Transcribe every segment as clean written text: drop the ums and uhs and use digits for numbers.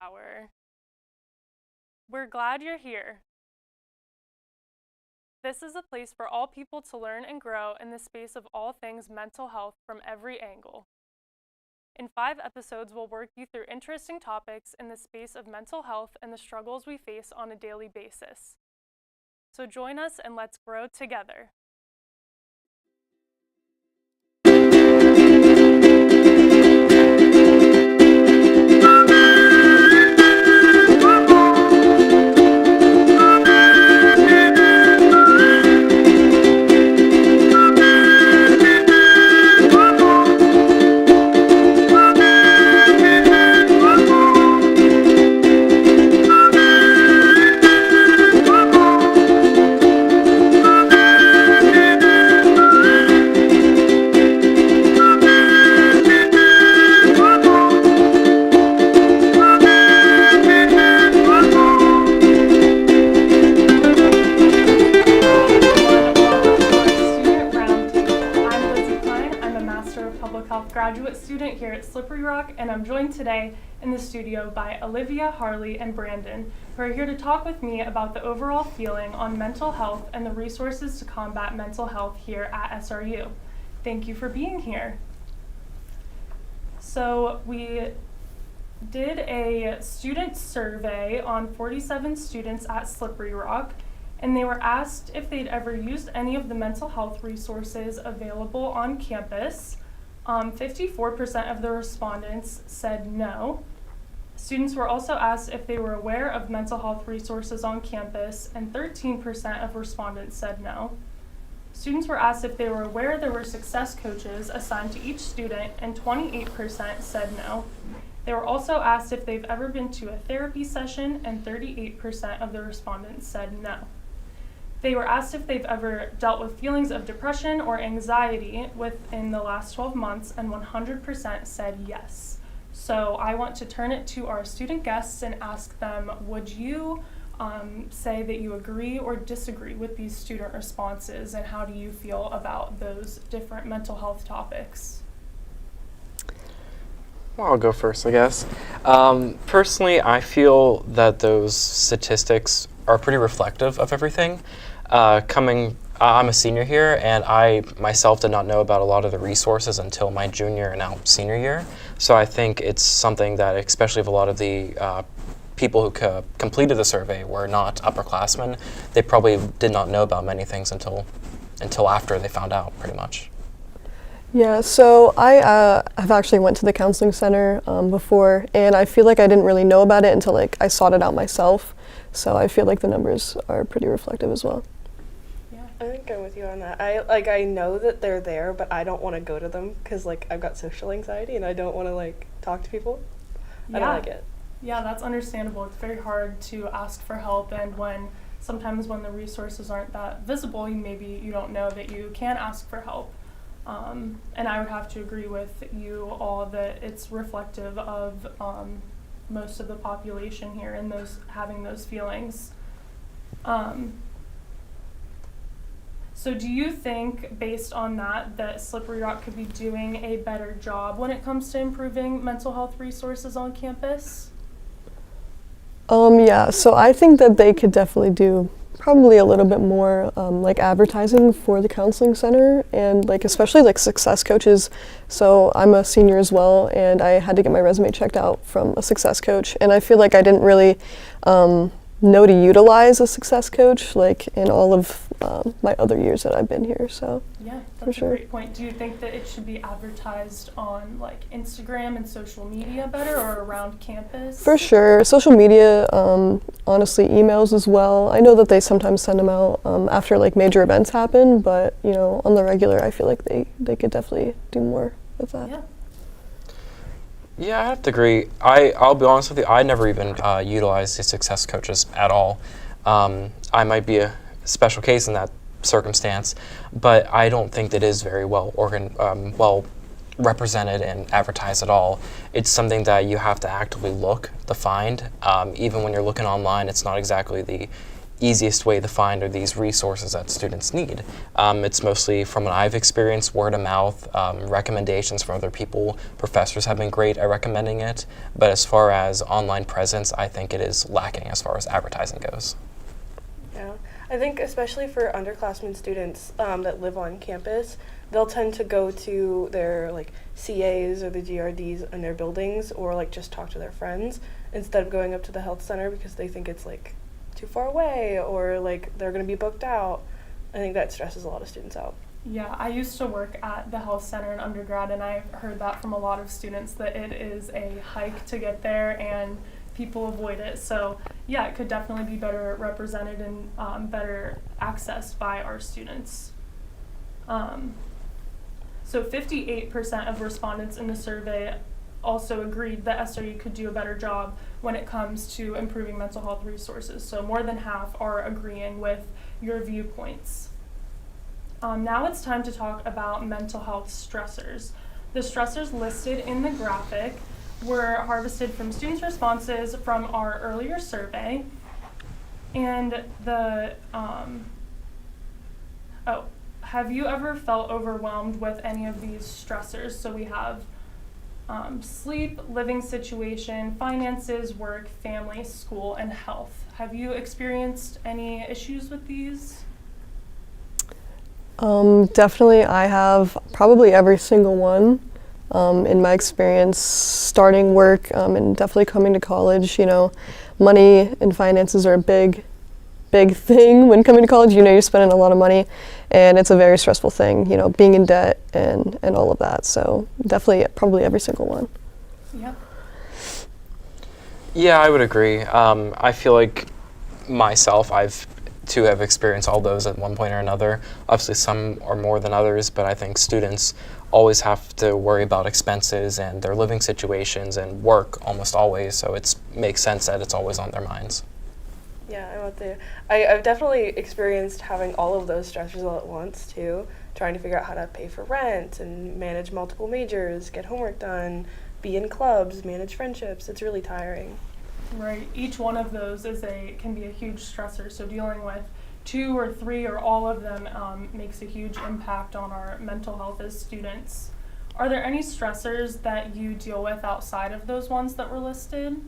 Hour. We're glad you're here. This is a place for all people to learn and grow in the space of all things mental health from every angle. In 5 episodes, we'll work you through interesting topics in the space of mental health and the struggles we face on a daily basis. So join us and let's grow together. Graduate student here at Slippery Rock, and I'm joined today in the studio by Olivia, Harley, and Brandon, who are here to talk with me about the overall feeling on mental health and the resources to combat mental health here at SRU. Thank you for being here. So we did a student survey on 47 students at Slippery Rock, and they were asked if they'd ever used any of the mental health resources available on campus. 54% of the respondents said no. Students were also asked if they were aware of mental health resources on campus, and 13% of respondents said no. Students were asked if they were aware there were success coaches assigned to each student, and 28% said no. They were also asked if they've ever been to a therapy session, and 38% of the respondents said no. They were asked if they've ever dealt with feelings of depression or anxiety within the last 12 months, and 100% said yes. So I want to turn it to our student guests and ask them, would you say that you agree or disagree with these student responses, and how do you feel about those different mental health topics? Well, I'll go first, I guess. Personally, I feel that those statistics are pretty reflective of everything. I'm a senior here, and I myself did not know about a lot of the resources until my junior and now senior year. So I think it's something that, especially if a lot of the people who completed the survey were not upperclassmen, they probably did not know about many things until after they found out, pretty much. Yeah, so I have actually went to the counseling center before, and I feel like I didn't really know about it until I sought it out myself. So I feel like the numbers are pretty reflective as well. I think I'm with you on that. I know that they're there, but I don't want to go to them because I've got social anxiety and I don't want to talk to people. I don't like it. Yeah, that's understandable. It's very hard to ask for help, and sometimes when the resources aren't that visible, maybe you don't know that you can ask for help. And I would have to agree with you all that it's reflective of most of the population here and having those feelings. So do you think, based on that Slippery Rock could be doing a better job when it comes to improving mental health resources on campus? Yeah, so I think that they could definitely do probably a little bit more advertising for the counseling center, and especially success coaches. So I'm a senior as well, and I had to get my resume checked out from a success coach, and I feel like I didn't really know to utilize a success coach in all of my other years that I've been here. So yeah, for that's sure. a great point. Do you think that it should be advertised on Instagram and social media better, or around campus? For sure, social media, honestly, emails as well. I know that they sometimes send them out after major events happen, but on the regular, I feel like they could definitely do more with that. Yeah. Yeah, I have to agree. I'll be honest with you, I never even utilized the success coaches at all. I might be a special case in that circumstance, but I don't think that is very well represented and advertised at all. It's something that you have to actively look to find. Even when you're looking online, it's not exactly the easiest way to find are these resources that students need. It's mostly, from what I've experienced, word of mouth, recommendations from other people. Professors have been great at recommending it, but as far as online presence, I think it is lacking as far as advertising goes. Yeah, I think especially for underclassmen students that live on campus, they'll tend to go to their like CAs or the GRDs in their buildings, or like just talk to their friends instead of going up to the health center because they think it's like too far away or like they're going to be booked out. I think that stresses a lot of students out. Yeah, I used to work at the health center in undergrad, and I heard that from a lot of students that it is a hike to get there and people avoid it. So yeah, it could definitely be better represented and better accessed by our students. So 58% of respondents in the survey also agreed that SRU could do a better job when it comes to improving mental health resources. So more than half are agreeing with your viewpoints. Now it's time to talk about mental health stressors. The stressors listed in the graphic were harvested from students' responses from our earlier survey. And have you ever felt overwhelmed with any of these stressors? So we have sleep, living situation, finances, work, family, school, and health. Have you experienced any issues with these? Definitely, I have probably every single one. In my experience, starting work and definitely coming to college, you know, money and finances are a big thing when coming to college. You know, you're spending a lot of money, and it's a very stressful thing, you know, being in debt and all of that. So definitely, probably every single one. Yep. Yeah, I would agree. I feel like myself, I've have experienced all those at one point or another. Obviously, some are more than others, but I think students always have to worry about expenses and their living situations and work almost always, so it makes sense that it's always on their minds. Yeah, I'm out there. I've definitely experienced having all of those stressors all at once too, trying to figure out how to pay for rent and manage multiple majors, get homework done, be in clubs, manage friendships. It's really tiring. Right. Each one of those can be a huge stressor. So dealing with 2 or 3 or all of them makes a huge impact on our mental health as students. Are there any stressors that you deal with outside of those ones that were listed?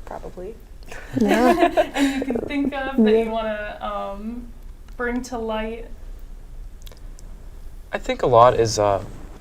Probably. Yeah. And you can think of that you want to bring to light? I think a lot is,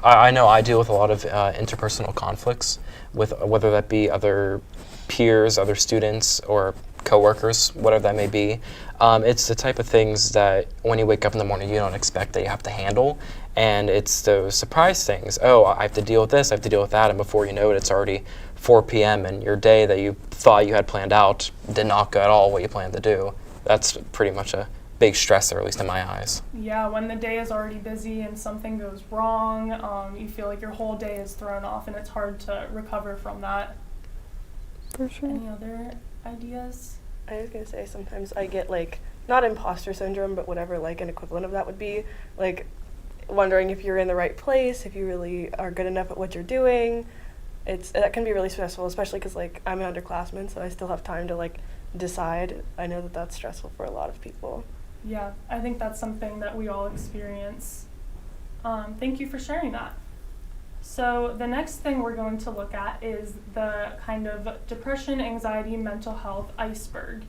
I know I deal with a lot of interpersonal conflicts, with whether that be other peers, other students, or coworkers, whatever that may be. It's the type of things that when you wake up in the morning you don't expect that you have to handle, and it's those surprise things. Oh, I have to deal with this, I have to deal with that, and before you know it, it's already 4 p.m. and your day that you thought you had planned out did not go at all what you planned to do. That's pretty much a big stressor, at least in my eyes. Yeah, when the day is already busy and something goes wrong, you feel like your whole day is thrown off and it's hard to recover from that. For sure. Any other ideas? I was going to say sometimes I get like, not imposter syndrome, but whatever like an equivalent of that would be, like wondering if you're in the right place, if you really are good enough at what you're doing. That can be really stressful, especially because like I'm an underclassman, so I still have time to like decide. I know that that's stressful for a lot of people. Yeah, I think that's something that we all experience. Thank you for sharing that. So the next thing we're going to look at is the kind of depression, anxiety, mental health iceberg.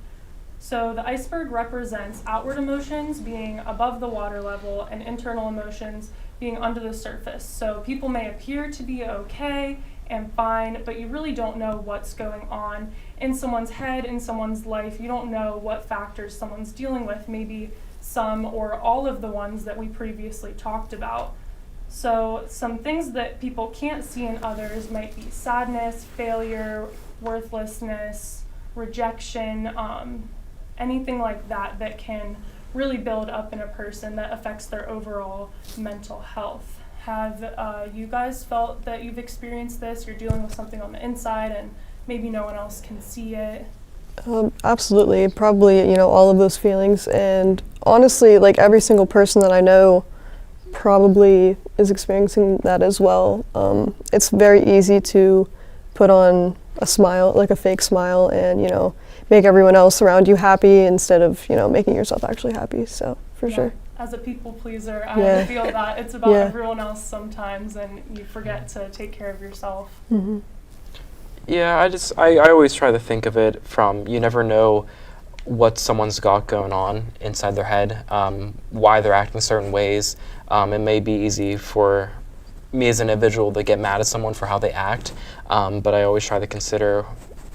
So the iceberg represents outward emotions being above the water level and internal emotions being under the surface. So people may appear to be okay and fine, but you really don't know what's going on in someone's head, in someone's life. You don't know what factors someone's dealing with, maybe some or all of the ones that we previously talked about. So some things that people can't see in others might be sadness, failure, worthlessness, rejection, anything like that that can really build up in a person that affects their overall mental health. Have you guys felt that you've experienced this? You're dealing with something on the inside and maybe no one else can see it? Absolutely, probably, you know, all of those feelings. And honestly, like every single person that I know probably is experiencing that as well. It's very easy to put on a smile, like a fake smile, and make everyone else around you happy instead of making yourself actually happy. So for sure. As a people pleaser, I feel that it's about everyone else sometimes, and you forget to take care of yourself. Mm-hmm. Yeah, I always try to think of it from, you never know what someone's got going on inside their head, why they're acting certain ways. It may be easy for me as an individual to get mad at someone for how they act, but I always try to consider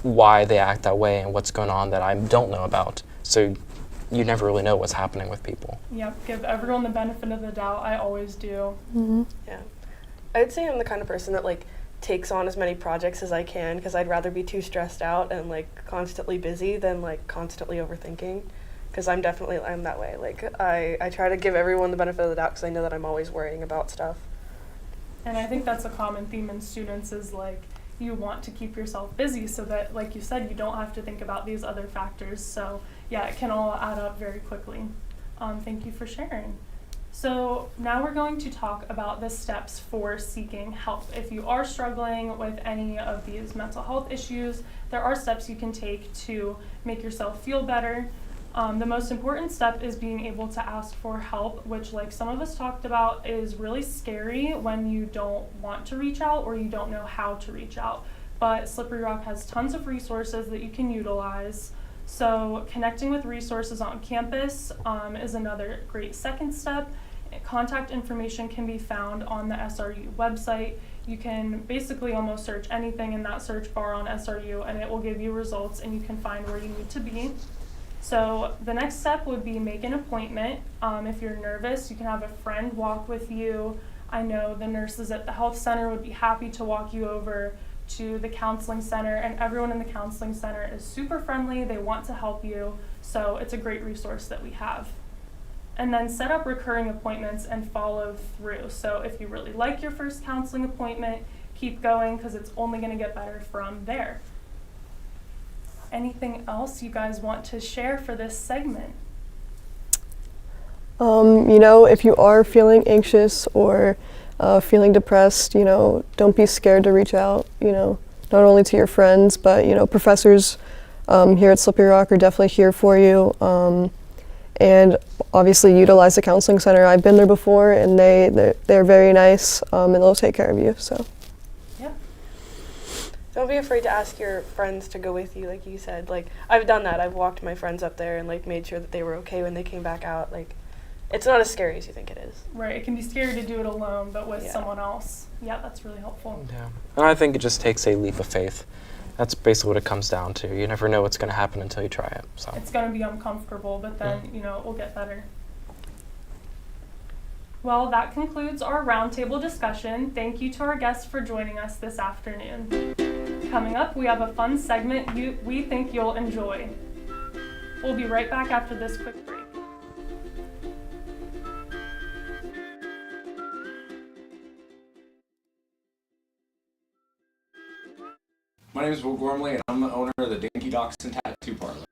why they act that way and what's going on that I don't know about. So you never really know what's happening with people. Yep, give everyone the benefit of the doubt. I always do. Mm-hmm. Yeah. I'd say I'm the kind of person that takes on as many projects as I can, because I'd rather be too stressed out and constantly busy than constantly overthinking, because I'm that way. I try to give everyone the benefit of the doubt because I know that I'm always worrying about stuff. And I think that's a common theme in students is you want to keep yourself busy so that, like you said, you don't have to think about these other factors. So yeah, it can all add up very quickly. Thank you for sharing. So now we're going to talk about the steps for seeking help. If you are struggling with any of these mental health issues, there are steps you can take to make yourself feel better. The most important step is being able to ask for help, which, like some of us talked about, is really scary when you don't want to reach out or you don't know how to reach out. But Slippery Rock has tons of resources that you can utilize. So connecting with resources on campus is another great second step. Contact information can be found on the SRU website. You can basically almost search anything in that search bar on SRU and it will give you results and you can find where you need to be. So the next step would be make an appointment. If you're nervous, you can have a friend walk with you. I know the nurses at the health center would be happy to walk you over to the counseling center, and everyone in the counseling center is super friendly. They want to help you, so it's a great resource that we have. And then set up recurring appointments and follow through. So if you really like your first counseling appointment, keep going because it's only going to get better from there. Anything else you guys want to share for this segment? If you are feeling anxious or feeling depressed, don't be scared to reach out, not only to your friends, but, professors here at Slippery Rock are definitely here for you. And obviously utilize the counseling center. I've been there before and they're very nice and they'll take care of you, so. Don't be afraid to ask your friends to go with you, like you said. I've done that. I've walked my friends up there and made sure that they were okay when they came back out. It's not as scary as you think it is. Right, it can be scary to do it alone, but with someone else. Yeah, that's really helpful. Yeah, and I think it just takes a leap of faith. That's basically what it comes down to. You never know what's going to happen until you try it. So it's going to be uncomfortable, but then, it will get better. Well, that concludes our roundtable discussion. Thank you to our guests for joining us this afternoon. Coming up, we have a fun segment we think you'll enjoy. We'll be right back after this quick break. My name is Will Gormley, and I'm the owner of the Dinky Dachshund Tattoo Parlor.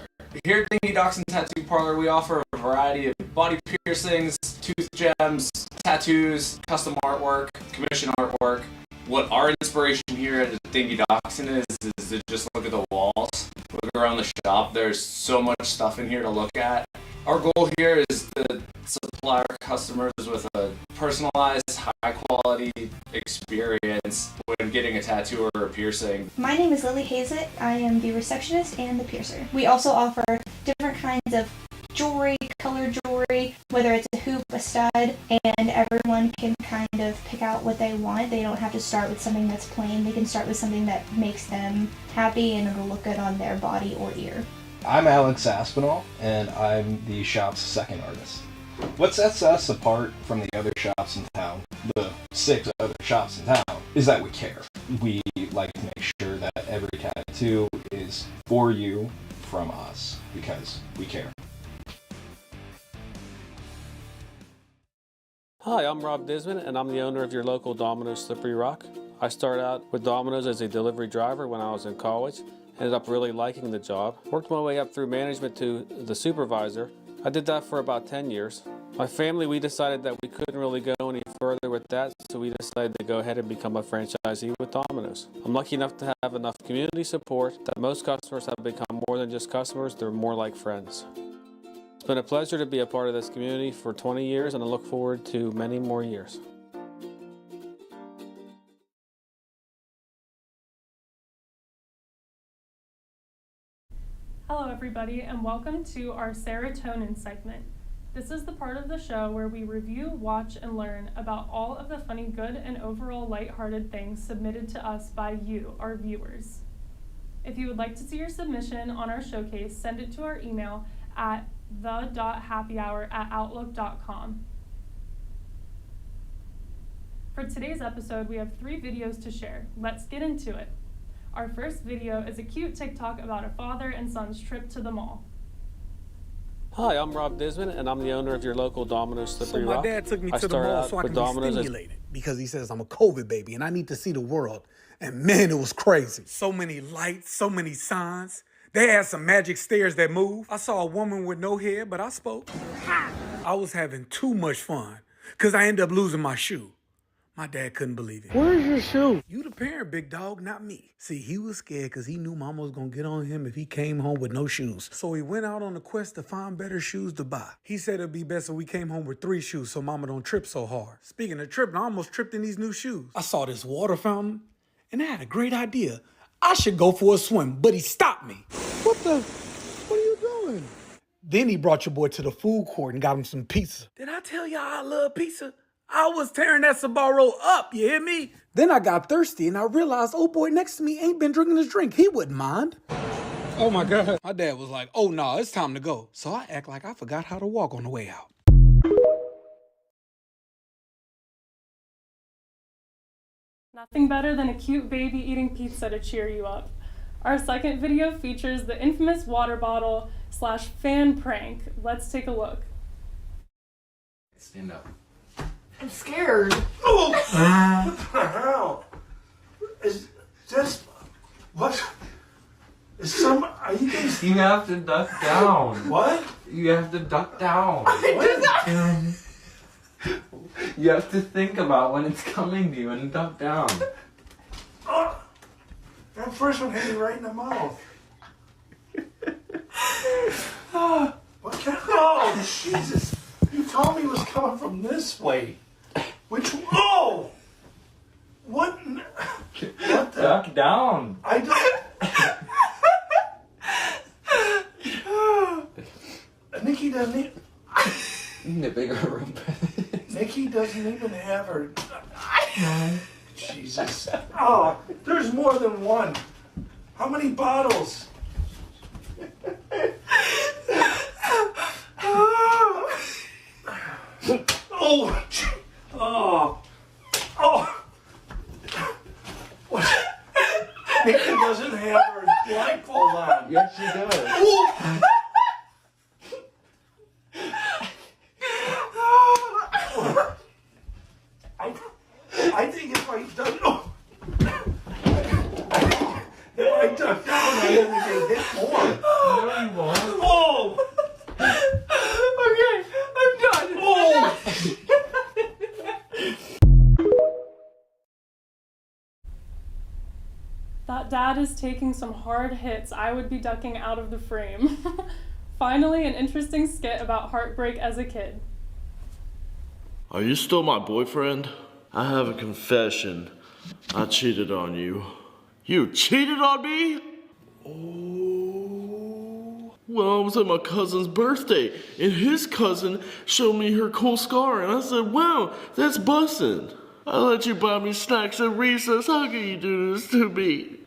Here at Dinky Dachshund Tattoo Parlor, we offer a variety of body piercings, tooth gems, tattoos, custom artwork, commission artwork. What our inspiration here at Dinky Dachshund is to just look at the walls, look around the shop. There's so much stuff in here to look at. Our goal here is to supply our customers with a personalized, high-quality experience when getting a tattoo or a piercing. My name is Lily Hazett. I am the receptionist and the piercer. We also offer different kinds of jewelry, colored jewelry, whether it's a hoop, a stud, and everyone can kind of pick out what they want. They don't have to start with something that's plain. They can start with something that makes them happy and it'll look good on their body or ear. I'm Alex Aspinall, and I'm the shop's second artist. What sets us apart from the other shops in town, the 6 other shops in town, is that we care. We like to make sure that every tattoo is for you from us, because we care. Hi, I'm Rob Disman, and I'm the owner of your local Domino's Slippery Rock. I started out with Domino's as a delivery driver when I was in college. Ended up really liking the job. Worked my way up through management to the supervisor. I did that for about 10 years. My family, we decided that we couldn't really go any further with that, so we decided to go ahead and become a franchisee with Domino's. I'm lucky enough to have enough community support that most customers have become more than just customers, they're more like friends. It's been a pleasure to be a part of this community for 20 years, and I look forward to many more years. Hello everybody, and welcome to our serotonin segment. This is the part of the show where we review, watch, and learn about all of the funny, good, and overall lighthearted things submitted to us by you, our viewers. If you would like to see your submission on our showcase, send it to our email at the.happyhour@outlook.com. For today's episode, we have 3 videos to share. Let's get into it. Our first video is a cute TikTok about a father and son's trip to the mall. Hi, I'm Rob Disman, and I'm the owner of your local Domino's Slippery Rock. So my dad took me to the mall so I can be stimulated because he says I'm a COVID baby and I need to see the world. And man, it was crazy. So many lights, so many signs. They had some magic stairs that move. I saw a woman with no hair, but I spoke. I was having too much fun because I ended up losing my shoe. My dad couldn't believe it. Where's your shoe? You the parent, big dog, not me. See, he was scared because he knew mama was going to get on him if he came home with no shoes. So he went out on a quest to find better shoes to buy. He said it'd be best if we came home with 3 shoes so mama don't trip so hard. Speaking of tripping, I almost tripped in these new shoes. I saw this water fountain and I had a great idea. I should go for a swim, but he stopped me. What are you doing? Then he brought your boy to the food court and got him some pizza. Did I tell y'all I love pizza? I was tearing that Sbarro up, you hear me? Then I got thirsty and I realized old boy next to me ain't been drinking his drink. He wouldn't mind. Oh my God. My dad was like, oh no, it's time to go. So I act like I forgot how to walk on the way out. Nothing better than a cute baby eating pizza to cheer you up. Our second video features the infamous water bottle / fan prank. Let's take a look. Stand up. I'm scared. Oh! What the hell? Is this... What? Is some... Are you guys... You have to duck down. What? You have to duck down. What? You have to think about when it's coming to you and duck down. Oh! That first one hit me right in the mouth. What kind of... Oh, Jesus. You told me it was coming from this way. Which... Oh! What the... Duck down. I don't... Nikki doesn't even... You need a bigger room. Nikki doesn't even have her... Jesus. Oh, there's more than one. How many bottles? Oh! Oh! Oh! What? Nikki doesn't have her blindfold on. Yes, she does. Oh! I think if I duck, if I duck down, I think they hit more. No, you won't. Oh! Okay, I'm done. Oh! That dad is taking some hard hits. I would be ducking out of the frame. Finally, an interesting skit about heartbreak as a kid. Are you still my boyfriend? I have a confession. I cheated on you. You cheated on me? Oh. Well, I was at my cousin's birthday, and his cousin showed me her cool scar, and I said, wow, that's bussin'. I let you buy me snacks at recess. How can you do this to me?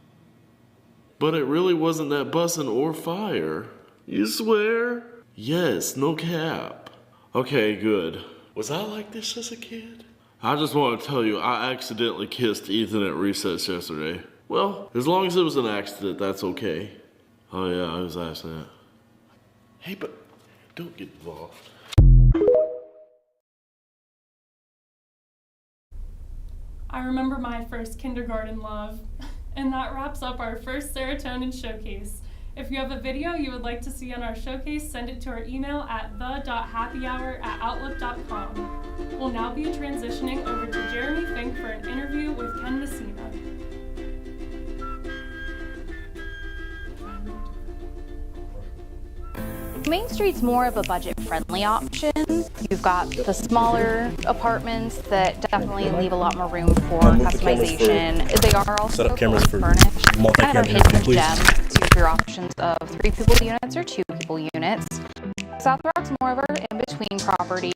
But it really wasn't that bussin' or fire. You swear? Yes, no cap. Okay, good. Was I like this as a kid? I just want to tell you, I accidentally kissed Ethan at recess yesterday. Well, as long as it was an accident, that's okay. Oh yeah, I was asking that. Hey, but don't get involved. I remember my first kindergarten love. And that wraps up our first serotonin showcase. If you have a video you would like to see on our showcase, send it to our email at the.happyhour@outlook.com. We'll now be transitioning over to Jeremy Fink for an interview with Ken Messina. Main Street's more of a budget-friendly option. You've got the smaller apartments that definitely leave a lot more room for customization. They are also fully furnished. Kind of a hidden gem to your options of 3 people units or 2 people units. South Rock's more of our in-between property.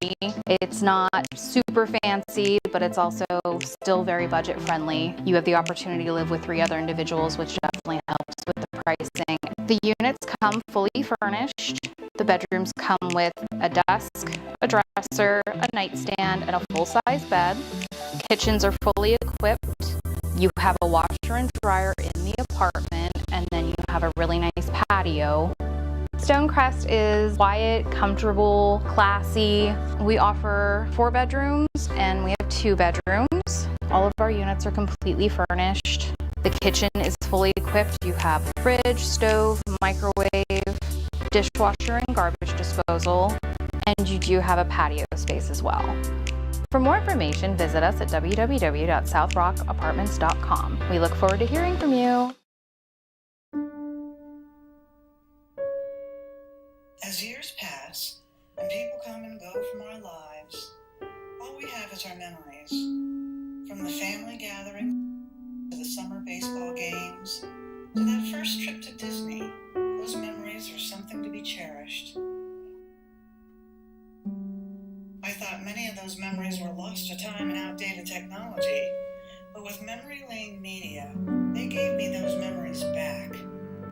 It's not super fancy, but it's also still very budget-friendly. You have the opportunity to live with 3 other individuals, which definitely helps with the pricing. The units come fully furnished. The bedrooms come with a desk, a dresser, a nightstand, and a full-size bed. Kitchens are fully equipped. You have a washer and dryer in the apartment, and then you have a really nice patio. Stonecrest is quiet, comfortable, classy. We offer 4 bedrooms and we have 2 bedrooms. All of our units are completely furnished. The kitchen is fully equipped. You have a fridge, stove, microwave, dishwasher and garbage disposal, and you do have a patio space as well. For more information, visit us at www.southrockapartments.com. We look forward to hearing from you. As years pass and people come and go from our lives, all we have is our memories. From the family gathering to the summer baseball games to that first trip to Disney, those memories are something to be cherished. I thought many of those memories were lost to time and outdated technology, but with Memory Lane Media, they gave me those memories back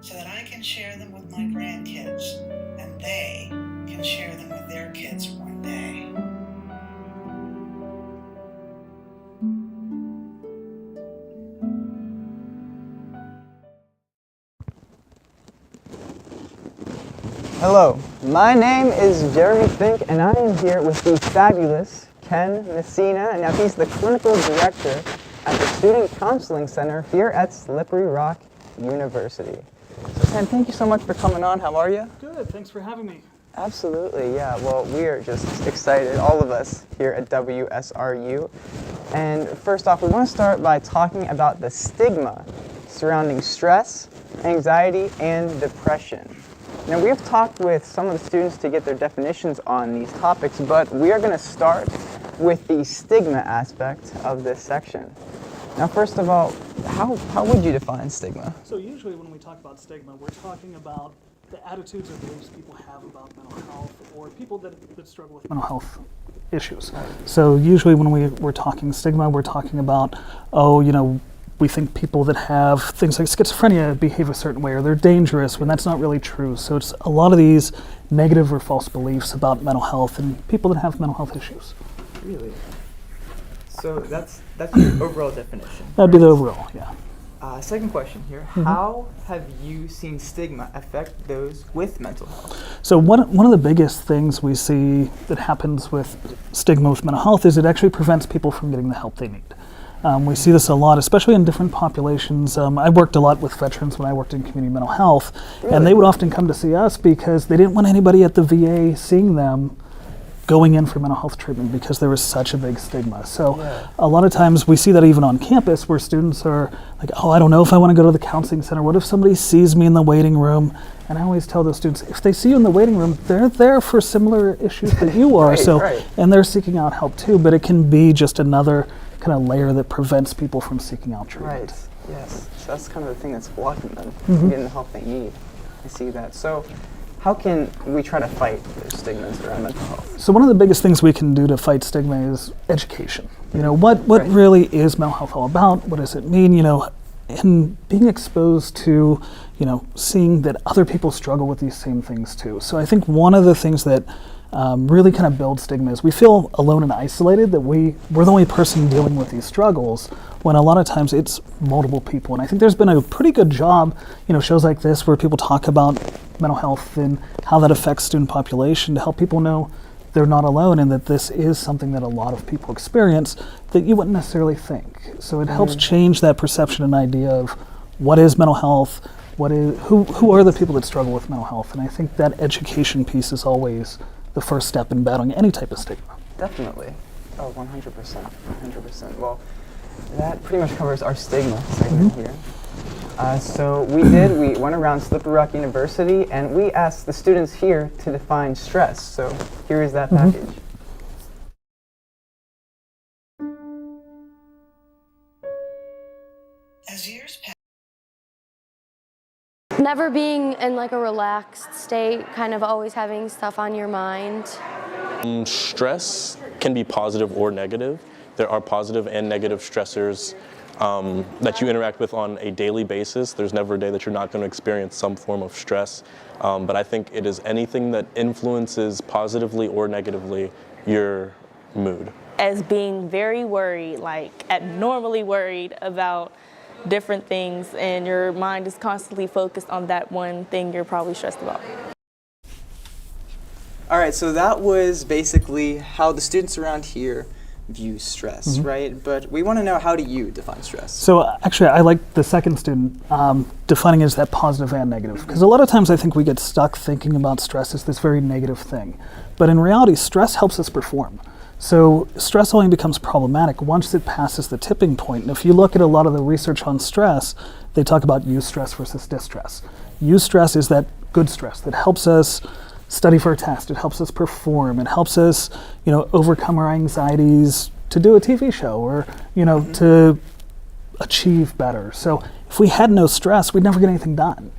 so that I can share them with my grandkids, and they can share them with their kids one day. Hello, my name is Jeremy Fink, and I am here with the fabulous Ken Messina. Now, he's the clinical director at the Student Counseling Center here at Slippery Rock University. So, Ken, thank you so much for coming on. How are you? Good, thanks for having me. Absolutely, yeah. Well, we are just excited, all of us here at WSRU. And first off, we want to start by talking about the stigma surrounding stress, anxiety, and depression. Now, we have talked with some of the students to get their definitions on these topics, but we are going to start with the stigma aspect of this section. Now, first of all, how would you define stigma? So usually when we talk about stigma, we're talking about the attitudes or beliefs people have about mental health or people that struggle with mental health issues. So usually when we're talking stigma, we're talking about, we think people that have things like schizophrenia behave a certain way or they're dangerous when that's not really true. So it's a lot of these negative or false beliefs about mental health and people that have mental health issues. Really? So that's your overall definition. That'd be the overall, yeah. Second question here. Mm-hmm. How have you seen stigma affect those with mental health? So one of the biggest things we see that happens with stigma with mental health is it actually prevents people from getting the help they need. We see this a lot, especially in different populations. I worked a lot with veterans when I worked in community mental health, and they would often come to see us because they didn't want anybody at the VA seeing them going in for mental health treatment because there was such a big stigma. So a lot of times we see that even on campus where students are like, oh, I don't know if I want to go to the counseling center. What if somebody sees me in the waiting room? And I always tell those students, if they see you in the waiting room, they're there for similar issues that you are. And they're seeking out help too, but it can be just another kind of layer that prevents people from seeking out treatment. Right, yes. So that's kind of the thing that's blocking them from getting the help they need. I see that. So how can we try to fight those stigmas around mental health? So one of the biggest things we can do to fight stigma is education. What really is mental health all about? What does it mean? And being exposed to, seeing that other people struggle with these same things too. So I think one of the things that really kind of builds stigma is we feel alone and isolated, that we're the only person dealing with these struggles, when a lot of times it's multiple people. And I think there's been a pretty good job, shows like this where people talk about mental health and how that affects student population to help people know they're not alone and that this is something that a lot of people experience that you wouldn't necessarily think. So it helps change that perception and idea of what is mental health, who are the people that struggle with mental health? And I think that education piece is always the first step in battling any type of stigma. Definitely. Oh, 100%. 100%. Well, that pretty much covers our stigma segment here. So we went around Slippery Rock University and we asked the students here to define stress. So here is that package. As years pass, Never being in like a relaxed state, kind of always having stuff on your mind. Stress can be positive or negative. There are positive and negative stressors that you interact with on a daily basis. There's never a day that you're not going to experience some form of stress. But I think it is anything that influences positively or negatively your mood. As being very worried, like abnormally worried about different things, and your mind is constantly focused on that one thing you're probably stressed about. All right, so that was basically how the students around here view stress, right? But we want to know, how do you define stress? So actually, I like the second student defining it as that positive and negative, because a lot of times I think we get stuck thinking about stress as this very negative thing. But in reality, stress helps us perform. So stress only becomes problematic once it passes the tipping point. And if you look at a lot of the research on stress, they talk about eustress versus distress. Eustress is that good stress that helps us study for a test, it helps us perform, it helps us, overcome our anxieties to do a TV show or, to achieve better. So if we had no stress, we'd never get anything done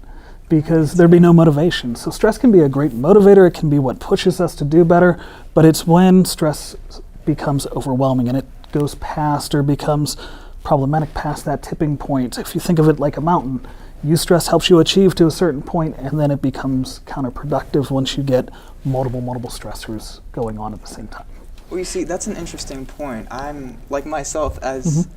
because there'd be no motivation. So stress can be a great motivator, it can be what pushes us to do better, but it's when stress becomes overwhelming and it goes past or becomes problematic past that tipping point. If you think of it like a mountain, eustress helps you achieve to a certain point, and then it becomes counterproductive once you get multiple stressors going on at the same time. Well, you see, that's an interesting point. I'm, like myself, as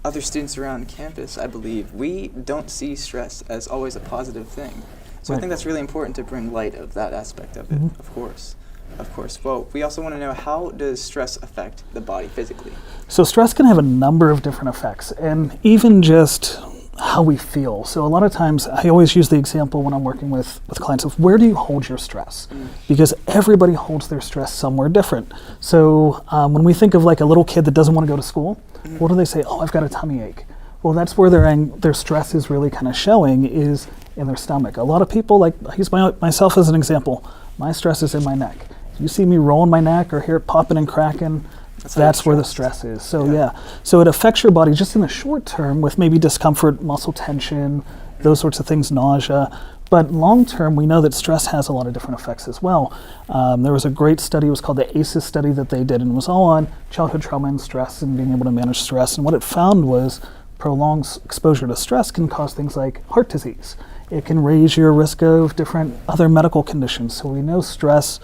other students around campus, I believe, we don't see stress as always a positive thing. So I think that's really important to bring light of that aspect of it, of course. Of course. Well, we also want to know, how does stress affect the body physically? So stress can have a number of different effects, and even just how we feel. So a lot of times, I always use the example when I'm working with clients of, where do you hold your stress? Because everybody holds their stress somewhere different. So when we think of like a little kid that doesn't want to go to school, what do they say? Oh, I've got a tummy ache. Well, that's where their stress is really kind of showing, is in their stomach. A lot of people, like I use myself as an example, my stress is in my neck. You see me rolling my neck or hear it popping and cracking, that's where the stress is. So so it affects your body just in the short term with maybe discomfort, muscle tension, those sorts of things, nausea. But long term, we know that stress has a lot of different effects as well. There was a great study, it was called the ACEs study that they did, and it was all on childhood trauma and stress and being able to manage stress. And what it found was prolonged exposure to stress can cause things like heart disease. It can raise your risk of different other medical conditions. So we know stress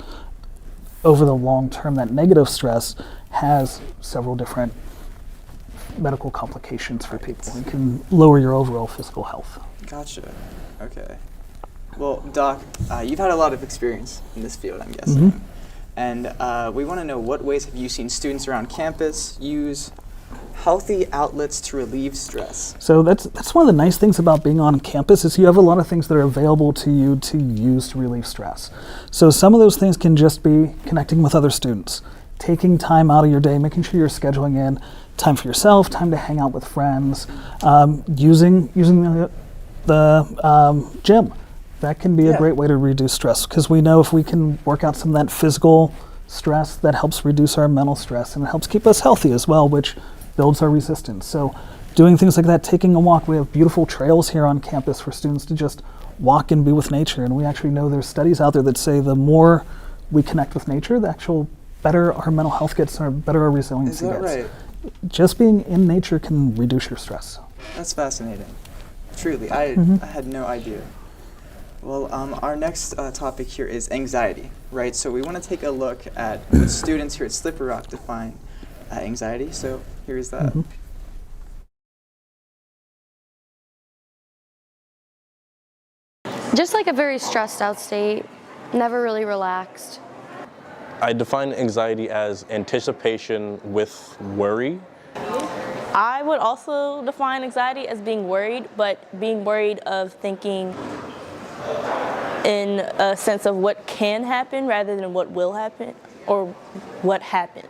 over the long term, that negative stress has several different medical complications for people. It can lower your overall physical health. Gotcha. Okay. Well, Doc, you've had a lot of experience in this field, I'm guessing. And we want to know, what ways have you seen students around campus use healthy outlets to relieve stress? So that's one of the nice things about being on campus, is you have a lot of things that are available to you to use to relieve stress. So some of those things can just be connecting with other students, taking time out of your day, making sure you're scheduling in time for yourself, time to hang out with friends, using the gym. That can be a great way to reduce stress, because we know if we can work out some of that physical stress, that helps reduce our mental stress, and it helps keep us healthy as well, which builds our resistance. So doing things like that, taking a walk. We have beautiful trails here on campus for students to just walk and be with nature. And we actually know there's studies out there that say the more we connect with nature, the actual better our mental health gets, or better our resiliency gets. Is that right? Just being in nature can reduce your stress. That's fascinating. Truly, I had no idea. Well, our next topic here is anxiety, right? So we want to take a look at what students here at Slippery Rock define anxiety. So here is that. Just like a very stressed out state, never really relaxed. I define anxiety as anticipation with worry. I would also define anxiety as being worried, but being worried of thinking in a sense of what can happen rather than what will happen or what happened.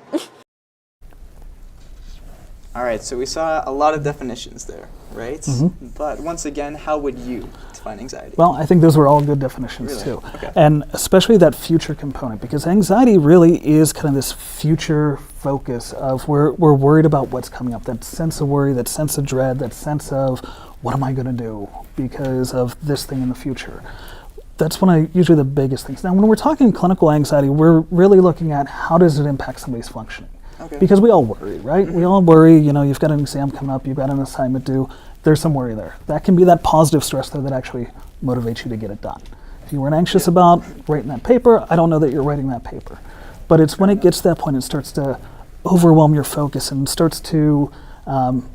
All right, so we saw a lot of definitions there, right? Mm-hmm. But once again, how would you define anxiety? Well, I think those were all good definitions Really? too. Okay. And especially that future component, because anxiety really is kind of this future focus of we're worried about what's coming up, that sense of worry, that sense of dread, that sense of what am I going to do because of this thing in the future. That's usually the biggest things. Now, when we're talking clinical anxiety, we're really looking at how does it impact somebody's functioning. Okay. Because we all worry, right? We all worry, you've got an exam coming up, you've got an assignment due, there's some worry there. That can be that positive stress there that actually motivates you to get it done. If you weren't anxious about writing that paper, I don't know that you're writing that paper. But it's when it gets to that point, it starts to overwhelm your focus and starts to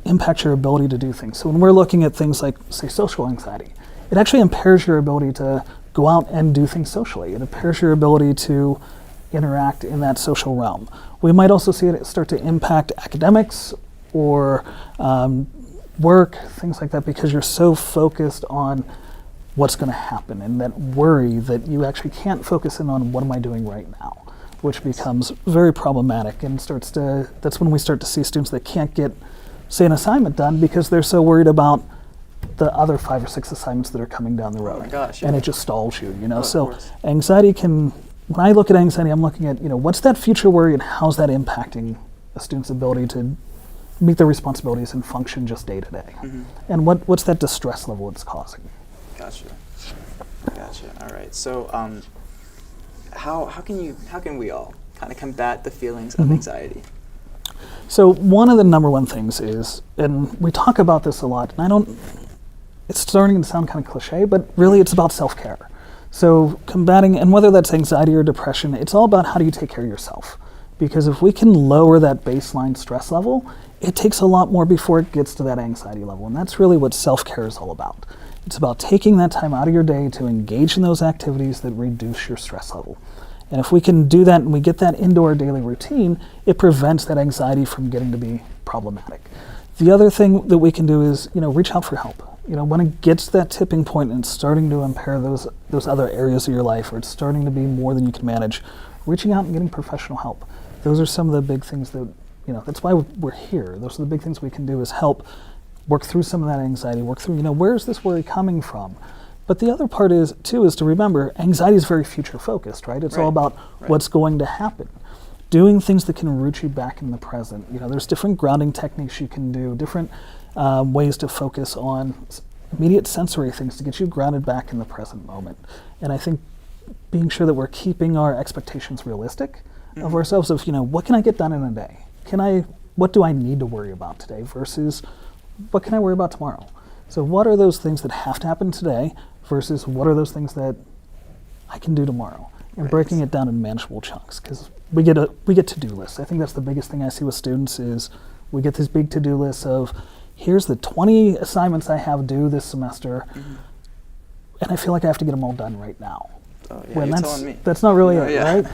impact your ability to do things. So when we're looking at things like, say, social anxiety, it actually impairs your ability to go out and do things socially. It impairs your ability to interact in that social realm. We might also see it start to impact academics or work, things like that, because you're so focused on what's going to happen and that worry that you actually can't focus in on what am I doing right now, which becomes very problematic and that's when we start to see students that can't get, say, an assignment done because they're so worried about the other 5 or 6 assignments that are coming down the road. Oh my gosh, And yeah. it just stalls you, Oh, So of course. anxiety when I look at anxiety, I'm looking at, what's that future worry and how's that impacting a student's ability to meet their responsibilities and function just day to day? Mhm. And what's that distress level it's causing? Gotcha. All right. So, how can we all kind of combat the feelings of Mhm. anxiety? So one of the number one things is, and we talk about this a lot, and it's starting to sound kind of cliche, but really it's about self-care. So combating, and whether that's anxiety or depression, it's all about how do you take care of yourself. Because if we can lower that baseline stress level, it takes a lot more before it gets to that anxiety level. And that's really what self-care is all about. It's about taking that time out of your day to engage in those activities that reduce your stress level. And if we can do that and we get that into our daily routine, it prevents that anxiety from getting to be problematic. The other thing that we can do is, reach out for help. When it gets to that tipping point and it's starting to impair those other areas of your life, or it's starting to be more than you can manage, reaching out and getting professional help. Those are some of the big things that, that's why we're here. Those are the big things we can do is help work through some of that anxiety, work through, where's this worry coming from? But the other part is to remember, anxiety is very future focused, right? It's all about what's going to happen. Doing things that can root you back in the present. There's different grounding techniques you can do, different ways to focus on immediate sensory things to get you grounded back in the present moment. And I think being sure that we're keeping our expectations realistic of ourselves of, what can I get done in a day? What do I need to worry about today versus what can I worry about tomorrow? So what are those things that have to happen today versus what are those things that I can do tomorrow? And breaking it down in manageable chunks, because we get to-do lists. I think that's the biggest thing I see with students is we get these big to-do lists of here's the 20 assignments I have due this semester, and I feel like I have to get them all done right now. Oh, yeah, you're telling me. That's not really No, it, yeah. right?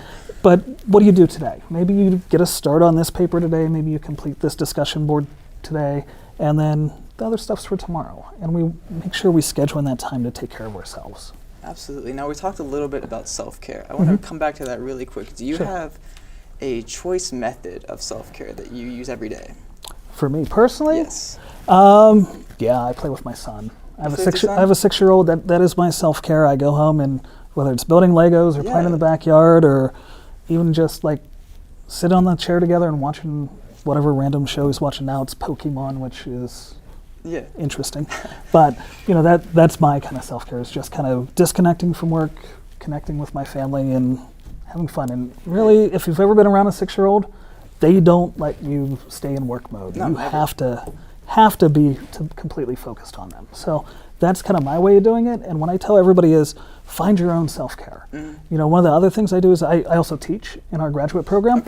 But what do you do today? Maybe you get a start on this paper today, maybe you complete this discussion board today, and then the other stuff's for tomorrow. And we make sure we schedule in that time to take care of ourselves. Absolutely. Now, we talked a little bit about self-care. I want to come back to that really quick. Do you Sure. have a choice method of self-care that you use every day? For me personally? Yes. Yeah, I play with my son. I have play with your son? I have a 6-year-old. That is my self-care. I go home and whether it's building Legos or playing in the backyard or even just like sit on the chair together and watching whatever random show he's watching now. It's Pokemon, which is interesting. But that's my kind of self-care, is just kind of disconnecting from work, connecting with my family and having fun. And really, if you've ever been around a 6-year-old, they don't let you stay in work mode. No, you never. have to be completely focused on them. So that's kind of my way of doing it. And what I tell everybody is find your own self-care. One of the other things I do is I also teach in our graduate program.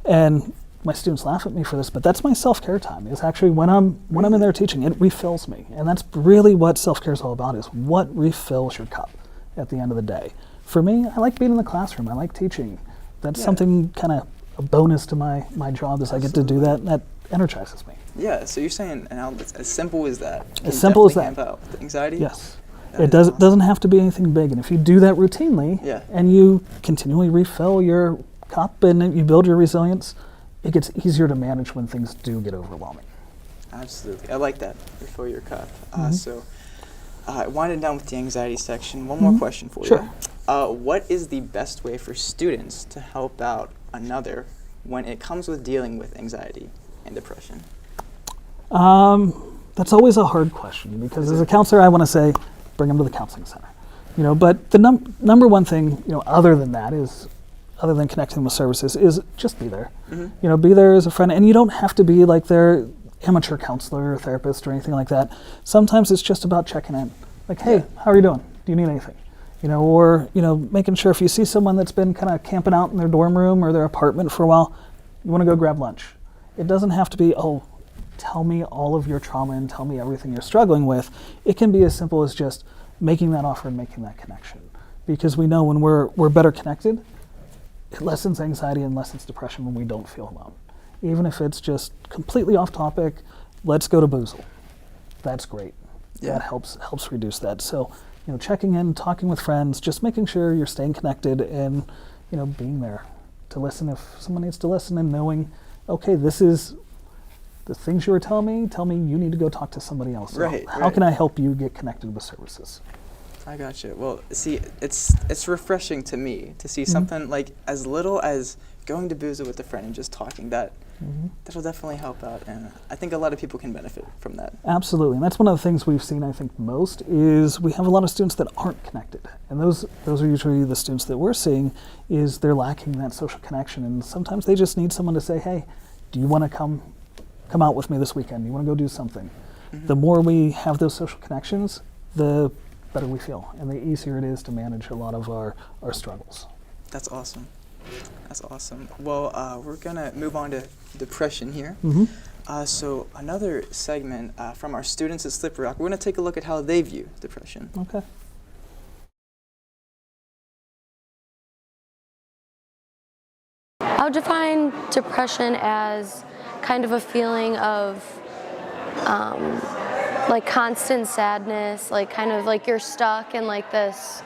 And my students laugh at me for this, but that's my self-care time. Is actually when I'm in there teaching, it refills me. And that's really what self-care is all about, is what refills your cup at the end of the day. For me, I like being in the classroom. I like teaching. That's something kind of a bonus to my job, is I get to do that. And that energizes me. Yeah, so you're saying an outlet that's as simple as that. As simple as that. Camp out with anxiety? Yes. That It doesn't have to be anything big. And if you do that routinely and you continually refill your cup and you build your resilience, it gets easier to manage when things do get overwhelming. Absolutely. I like that. Refill your cup. So winding down with the anxiety section, one more question for you. What is the best way for students to help out another when it comes with dealing with anxiety and depression? That's always a hard question because as a counselor, I want to say, bring them to the counseling center. But the number one thing, other than that is, other than connecting with services, is just be there. Be there as a friend, and you don't have to be like their amateur counselor or therapist or anything like that. Sometimes it's just about checking in. Like, hey, how are you doing? Do you need anything? Or making sure if you see someone that's been kind of camping out in their dorm room or their apartment for a while, you want to go grab lunch. It doesn't have to be, oh, tell me all of your trauma and tell me everything you're struggling with. It can be as simple as just making that offer and making that connection. Because we know when we're better connected, it lessens anxiety and lessens depression when we don't feel alone. Even if it's just completely off topic, let's go to Boozle. That's great. That helps reduce that. So, checking in, talking with friends, just making sure you're staying connected and, being there to listen if someone needs to listen and knowing, okay, this is the things you were telling me, tell me you need to go talk to somebody else. Right. How can I help you get connected with services? I gotcha. Well, see, it's refreshing to me to see something like as little as going to Boozle with a friend and just talking. That'll definitely help out, and I think a lot of people can benefit from that. Absolutely, and that's one of the things we've seen, I think, most is we have a lot of students that aren't connected, and those are usually the students that we're seeing is they're lacking that social connection, and sometimes they just need someone to say, hey, do you want to come out with me this weekend? Do you want to go do something? The more we have those social connections, the better we feel, and the easier it is to manage a lot of our struggles. That's awesome. That's awesome. Well, we're gonna move on to depression here. So another segment from our students at Slippery Rock, we're gonna take a look at how they view depression. Okay. I'll define depression as kind of a feeling of like constant sadness, like kind of like you're stuck in like this,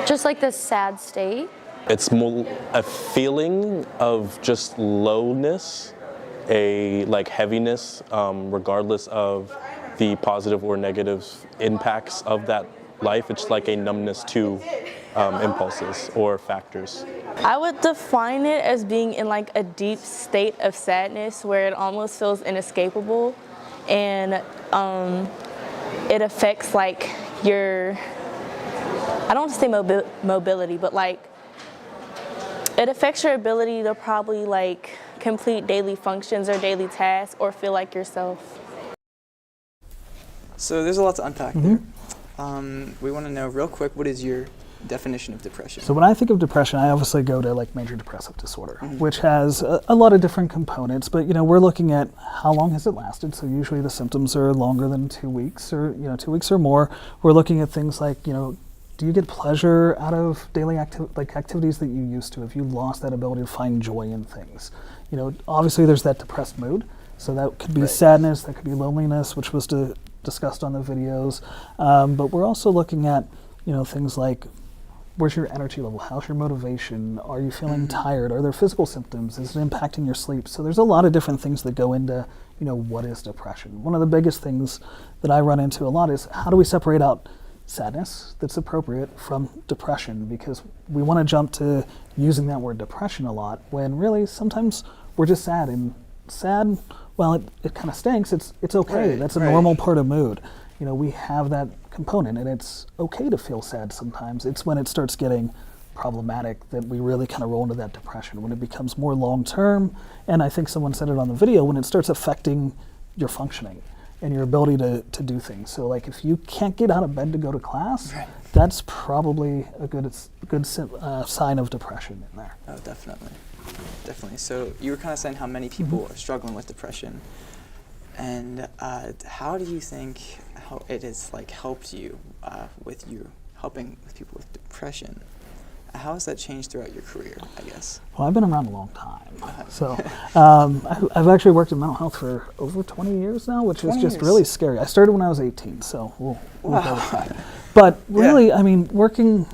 just like this sad state. It's more a feeling of just lowness, a heaviness, regardless of the positive or negative impacts of that life. It's like a numbness to impulses or factors. I would define it as being in like a deep state of sadness where it almost feels inescapable, and it affects like your, I don't want to say mobility, but like it affects your ability to probably like complete daily functions or daily tasks or feel like yourself. So there's a lot to unpack there. We want to know real quick, what is your definition of depression? So when I think of depression, I obviously go to like major depressive disorder, which has a lot of different components, but we're looking at how long has it lasted. So usually the symptoms are longer than 2 weeks or 2 weeks or more. We're looking at things like, do you get pleasure out of daily activities that you used to? Have you lost that ability to find joy in things? Obviously there's that depressed mood. So that could be sadness, that could be loneliness, which was discussed on the videos. But we're also looking at, things like, where's your energy level? How's your motivation? Are you feeling tired? Are there physical symptoms? Is it impacting your sleep? So there's a lot of different things that go into, what is depression? One of the biggest things that I run into a lot is how do we separate out sadness that's appropriate from depression? Because we want to jump to using that word depression a lot when really sometimes we're just sad, and sad, well, it kind of stinks. It's okay. That's a normal part of mood. We have that component, and it's okay to feel sad sometimes. It's when it starts getting problematic that we really kind of roll into that depression, when it becomes more long-term, and I think someone said it on the video, when it starts affecting your functioning and your ability to do things. So like if you can't get out of bed to go to class, that's probably a good sign of depression in there. Oh, definitely. Definitely. So you were kind of saying how many people are struggling with depression, and how do you think how it has helped you with you helping with people with depression? How has that changed throughout your career, I guess? Well, I've been around a long time. So I've actually worked in mental health for over 20 years now, which is just really scary. I started when I was 18, so we'll go with that. But really, I mean, working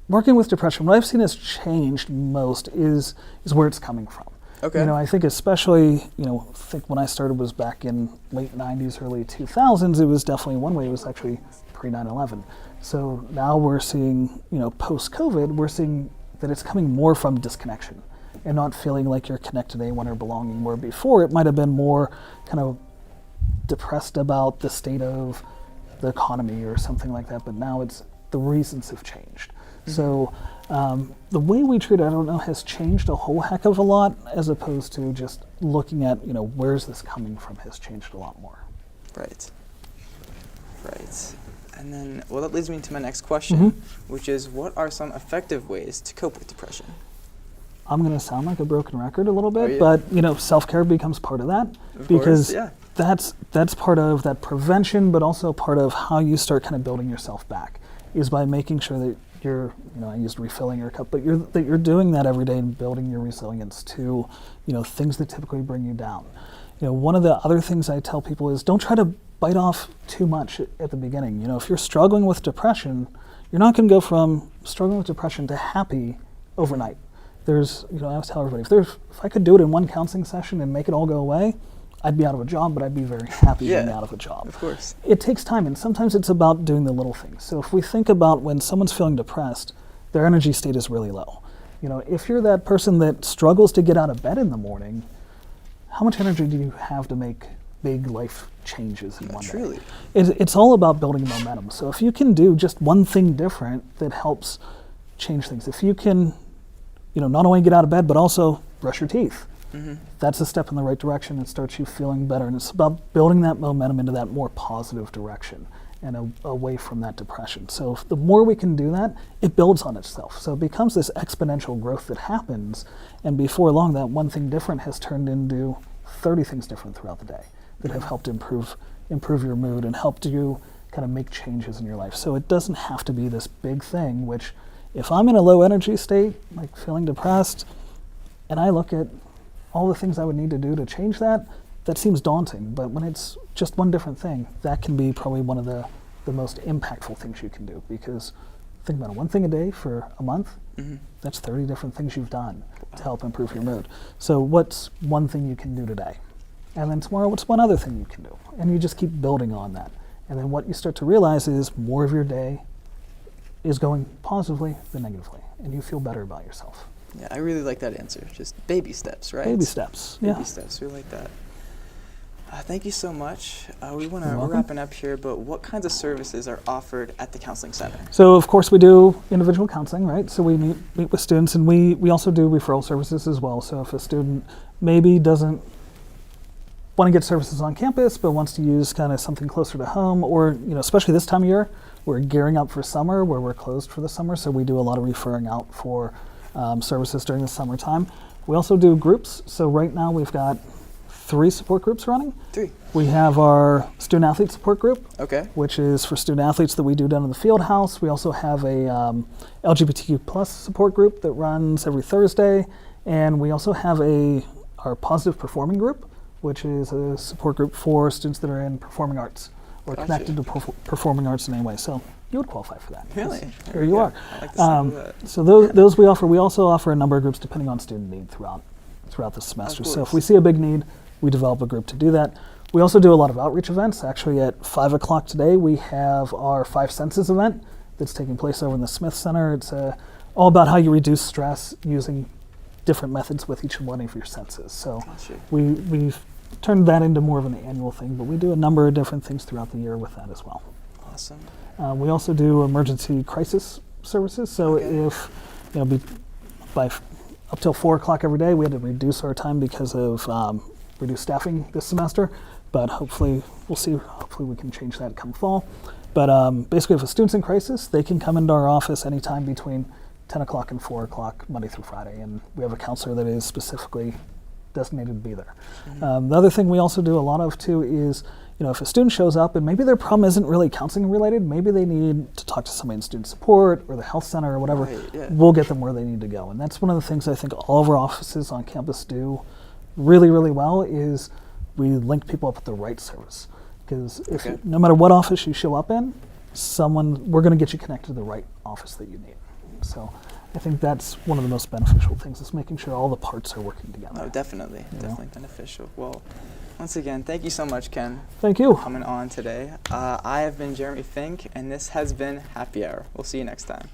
with depression, what I've seen has changed most is where it's coming from. Okay. You know, I think especially, I think when I started was back in late 90s, early 2000s, it was definitely one way, it was actually pre-9/11. So now we're seeing, post-COVID, we're seeing that it's coming more from disconnection and not feeling like you're connected to anyone or belonging, where before it might have been more kind of depressed about the state of the economy or something like that, but now it's the reasons have changed. Mm-hmm. So the way we treat it, I don't know, has changed a whole heck of a lot, as opposed to just looking at, where's this coming from has changed a lot more. Right. And then, that leads me to my next question, which is, what are some effective ways to cope with depression? I'm going to sound like a broken record a little bit, but self-care becomes part of that, because that's part of that prevention, but also part of how you start kind of building yourself back, is by making sure that you're, I used refilling your cup, but that you're doing that every day and building your resilience to, things that typically bring you down. One of the other things I tell people is don't try to bite off too much at the beginning. If you're struggling with depression, you're not going to go from struggling with depression to happy overnight. There's, I always tell everybody, if I could do it in one counseling session and make it all go away, I'd be out of a job, but I'd be very happy being out of a job. Of course. It takes time, and sometimes it's about doing the little things. So if we think about when someone's feeling depressed, their energy state is really low. If you're that person that struggles to get out of bed in the morning, how much energy do you have to make big life changes in one day? Truly. It's all about building momentum. So if you can do just one thing different that helps change things, if you can, not only get out of bed, but also brush your teeth, that's a step in the right direction and starts you feeling better. And it's about building that momentum into that more positive direction and away from that depression. So the more we can do that, it builds on itself. So it becomes this exponential growth that happens, and before long, that one thing different has turned into 30 things different throughout the day that have helped improve your mood and helped you kind of make changes in your life. So it doesn't have to be this big thing, which if I'm in a low energy state, like feeling depressed, and I look at all the things I would need to do to change that, that seems daunting. But when it's just one different thing, that can be probably one of the most impactful things you can do. Because think about it, one thing a day for a month, that's 30 different things you've done to help improve your mood. So what's one thing you can do today? And then tomorrow, what's one other thing you can do? And you just keep building on that. And then what you start to realize is more of your day is going positively than negatively, and you feel better about yourself. Yeah, I really like that answer. Just baby steps, right? Baby steps, yeah. Baby steps, we like that. Thank you so much. We're wrapping up here, but what kinds of services are offered at the counseling center? So of course we do individual counseling, right? So we meet with students, and we also do referral services as well. So if a student maybe doesn't want to get services on campus, but wants to use kind of something closer to home, or especially this time of year, we're gearing up for summer where we're closed for the summer, so we do a lot of referring out for services during the summertime. We also do groups. So right now we've got 3 support groups running. 3. We have our student athlete support group, which is for student athletes that we do down in the field house. We also have a LGBTQ plus support group that runs every Thursday, and we also have our positive performing group, which is a support group for students that are in performing arts or connected to performing arts in any way. So you would qualify for that. Really? Here you are. I like the sound of that. So those we offer. We also offer a number of groups depending on student need throughout the semester. So if we see a big need, we develop a group to do that. We also do a lot of outreach events. Actually, at 5 o'clock today, we have our 5 Senses event that's taking place over in the Smith Center. It's all about how you reduce stress using different methods with each one of your senses. So we've turned that into more of an annual thing, but we do a number of different things throughout the year with that as well. Awesome. We also do emergency crisis services. So if, by up till 4 o'clock every day, we had to reduce our time because of reduced staffing this semester, but hopefully we can change that come fall. But basically, if a student's in crisis, they can come into our office anytime between 10 o'clock and 4 o'clock, Monday through Friday, and we have a counselor that is specifically designated to be there. The other thing we also do a lot of too is, if a student shows up and maybe their problem isn't really counseling related, maybe they need to talk to somebody in student support or the health center or whatever, Right, yeah. we'll get them where they need to go. And that's one of the things I think all of our offices on campus do really, really well is we link people up with the right service. Because Okay. no matter what office you show up in, we're going to get you connected to the right office that you need. So I think that's one of the most beneficial things is making sure all the parts are working together. Oh, definitely. Definitely beneficial. Well, once again, thank you so much, Ken. Thank you. For coming on today. I have been Jeremy Fink, and this has been Happy Hour. We'll see you next time.